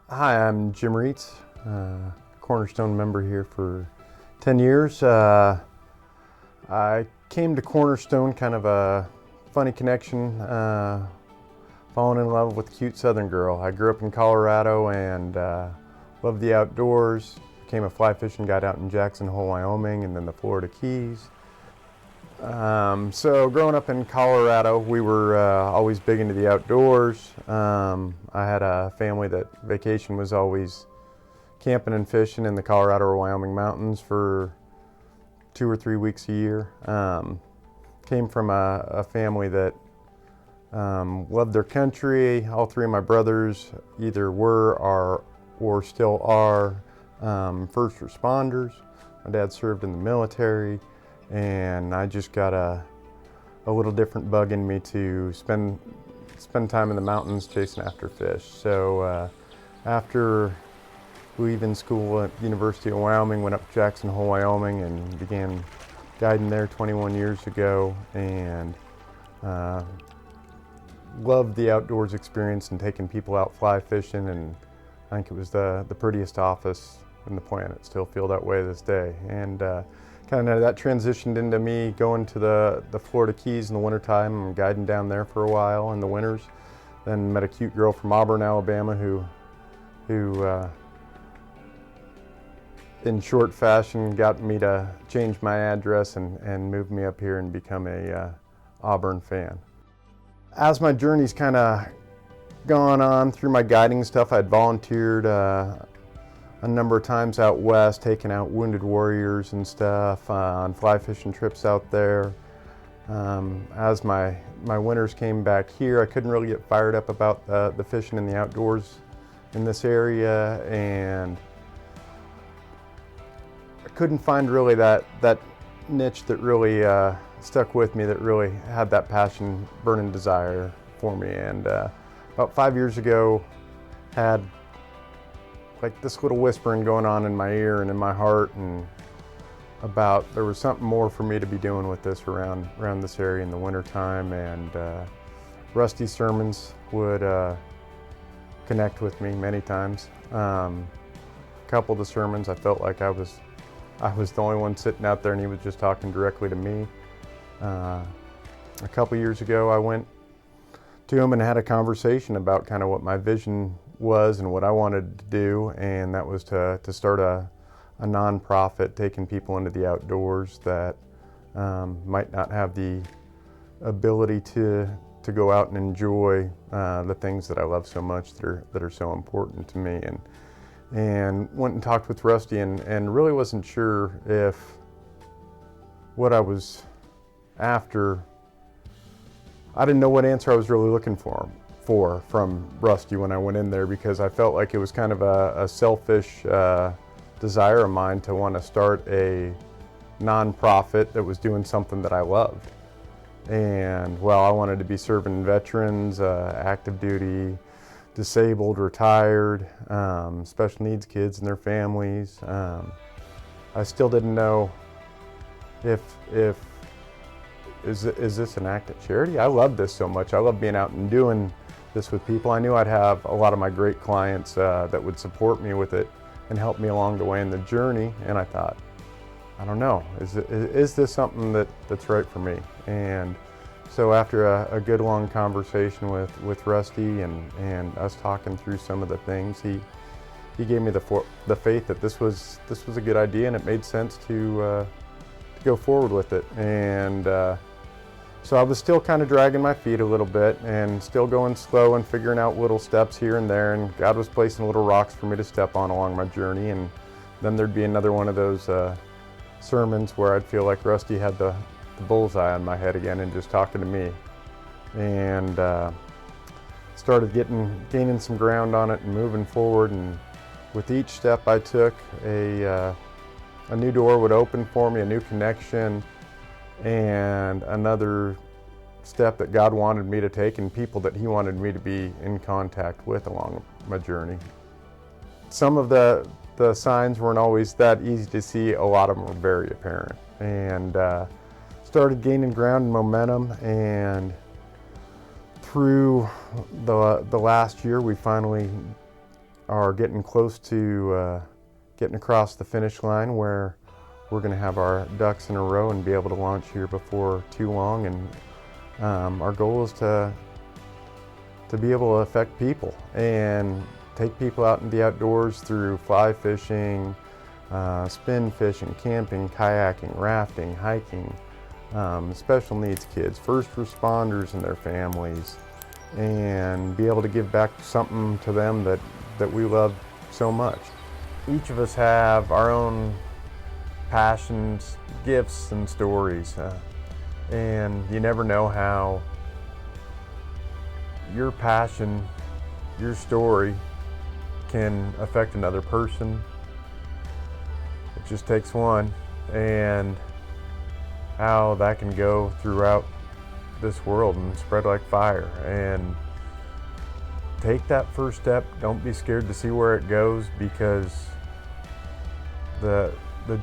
Hi, I'm Jim Reetz, Cornerstone member here for 10 years. I came to Cornerstone kind of a funny connection, falling in love with a cute southern girl. I grew up in Colorado and loved the outdoors. Became a fly fishing guide out in Jackson Hole, Wyoming, and then the Florida Keys. So growing up in Colorado, we were always big into the outdoors. I had a family that vacation was always camping and fishing in the Colorado or Wyoming mountains for 2 or 3 weeks a year. Came from a family that loved their country. All three of my brothers either were or still are first responders. My dad served in the military, and I just got a little different bug in me to spend time in the mountains chasing after fish. So after leaving school at University of Wyoming, went up to Jackson Hole, Wyoming, and began guiding there 21 years ago, and loved the outdoors experience and taking people out fly fishing, and I think it was the prettiest office on the planet. Still feel that way this day. And kind of that transitioned into me going to the Florida Keys in the wintertime. I'm guiding down there for a while in the winters. Then met a cute girl from Auburn, Alabama who in short fashion got me to change my address and move me up here and become a Auburn fan. As my journey's kind of gone on through my guiding stuff, I'd volunteered a number of times out west, taking out wounded warriors and stuff on fly fishing trips out there. As my winters came back here, I couldn't really get fired up about the fishing and the outdoors in this area, and I couldn't find really that niche that really stuck with me, that really had that passion, burning desire for me. And about 5 years ago, had like this little whispering going on in my ear and in my heart, and about there was something more for me to be doing with this around this area in the wintertime. And Rusty's sermons would connect with me many times. A couple of the sermons I felt like I was the only one sitting out there, and he was just talking directly to me. A couple years ago, I went to him and had a conversation about kind of what my vision was and what I wanted to do, and that was to start a nonprofit taking people into the outdoors that might not have the ability to go out and enjoy the things that I love so much, that are so important to me. And went and talked with Rusty, and really wasn't sure if what I was after, I didn't know what answer I was really looking for from Rusty when I went in there, because I felt like it was kind of a selfish desire of mine to want to start a nonprofit that was doing something that I loved. And well, I wanted to be serving veterans, active duty, disabled, retired, special needs kids and their families. I still didn't know if is this an act of charity? I love this so much. I love being out and doing this with people. I knew I'd have a lot of my great clients that would support me with it and help me along the way in the journey. And I thought, I don't know, is this something that's right for me? And so after a good long conversation with Rusty and us talking through some of the things, he gave me the faith that this was a good idea, and it made sense to go forward with it. And so I was still kind of dragging my feet a little bit and still going slow and figuring out little steps here and there, and God was placing little rocks for me to step on along my journey. And then there'd be another one of those sermons where I'd feel like Rusty had the bullseye on my head again and just talking to me, and started gaining some ground on it and moving forward. And with each step I took, a new door would open for me, a new connection, and another step that God wanted me to take, and people that He wanted me to be in contact with along my journey. Some of the signs weren't always that easy to see. A lot of them were very apparent, and started gaining ground and momentum. And through the last year, we finally are getting close to getting across the finish line, where we're going to have our ducks in a row and be able to launch here before too long. And our goal is to be able to affect people and take people out in the outdoors through fly fishing, spin fishing, camping, kayaking, rafting, hiking, special needs kids, first responders and their families, and be able to give back something to them that we love so much. Each of us have our own passions, gifts, and stories, and you never know how your passion, your story can affect another person. It just takes one, and how that can go throughout this world and spread like fire. And take that first step. Don't be scared to see where it goes, because the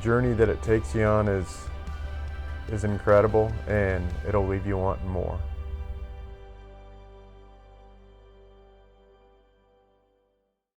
journey that it takes you on is incredible, and it'll leave you wanting more.